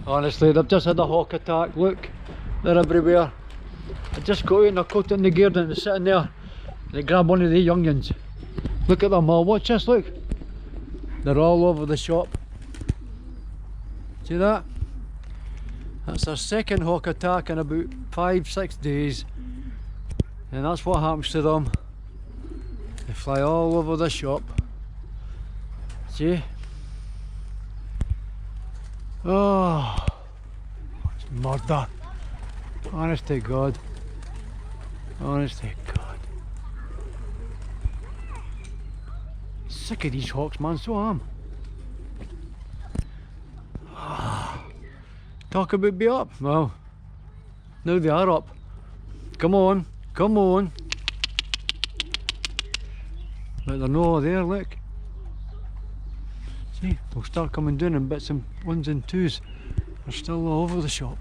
Honestly, they've just had a hawk attack. Look, they're everywhere. I just got out and I caught it in the garden and it's sitting there. They grabbed one of the young'uns. Look at them all, watch this, look. They're all over the shop. See that? That's their second hawk attack in about 5-6 days. And that's what happens to them. They fly all over the shop. See? Oh, it's murder. Honest to God. Honest to God. Sick of these hawks, man, so am. Talk about be up. Well, now they are up. Come on, come on. But they're not there, look. See, they'll start coming down in bits and ones and twos. They're still all over the shop.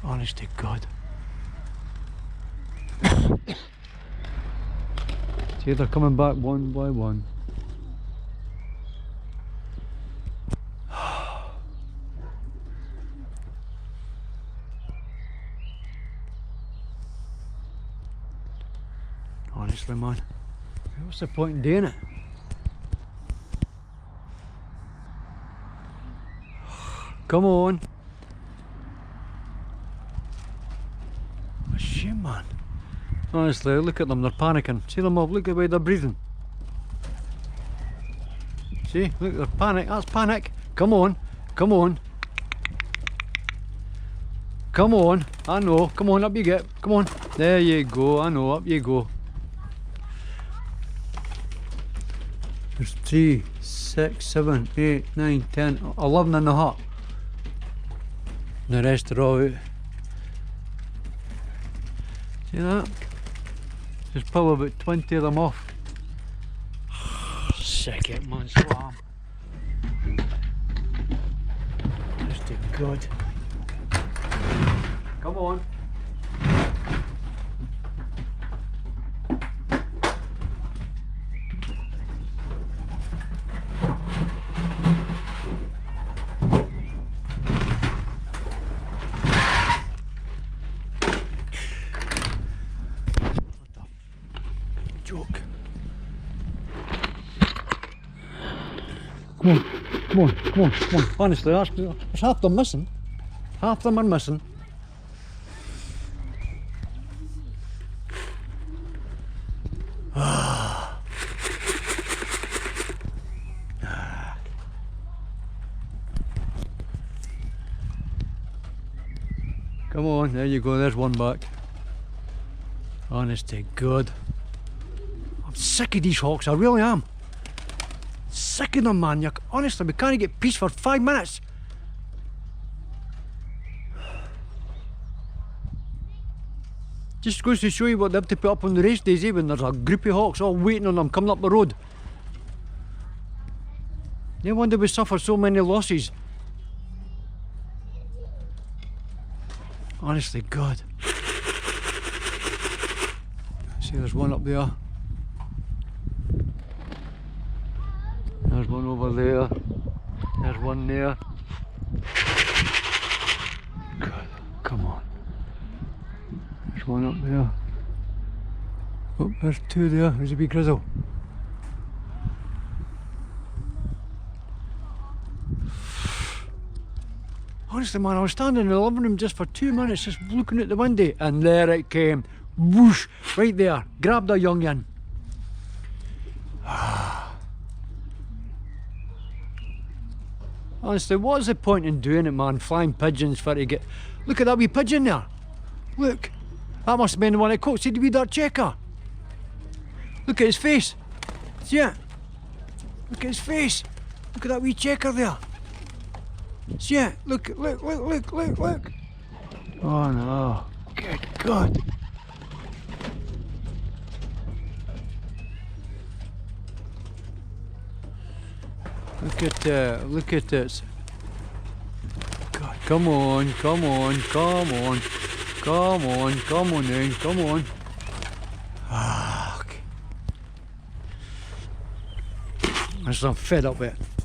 Honest to God. See, they're coming back one by one. Honestly, man, what's the point in doing it? Come on. A shame, man. Honestly, look at them, they're panicking. See them all, look at the way they're breathing. See, look, they're panic, that's panic. Come on, come on. Come on, I know, come on, up you get, come on. There you go, I know, up you go. There's 3, 6, 7, 8, 9, 10, 11 in the hut. And the rest are all out. See that? There's probably about 20 of them off. Sick it, man, swam. Just to God. Come on. Joke. Come on, come on, come on, come on. Honestly, there's half them missing. Half them are missing. Come on, there you go, there's one back. Honest to God. I'm sick of these hawks, I really am. Sick of them, man. Honestly, we can't get peace for 5 minutes. Just goes to show you what they have to put up on the race days, when there's a group of hawks all waiting on them coming up the road. No wonder we suffer so many losses. Honestly, God. See, there's one up there. There's one over there. There's one there. God, come on. There's one up there. Oh, there's two there. There's a big grizzle. Honestly, man, I was standing in the living room just for 2 minutes, just looking at the window, and there it came. Whoosh! Right there. Grabbed a young'un. Honestly, what's the point in doing it, man? Flying pigeons for to get... Look at that wee pigeon there. Look. That must have been the one that caught. See the wee dark checker? Look at his face. See it? Look at his face. Look at that wee checker there. See it? Look, look, look, look, look, look. Oh no. Good God. Look at this. God, come on, come on, come on, come on, come on in, come on. Fuck. I'm fed up with it.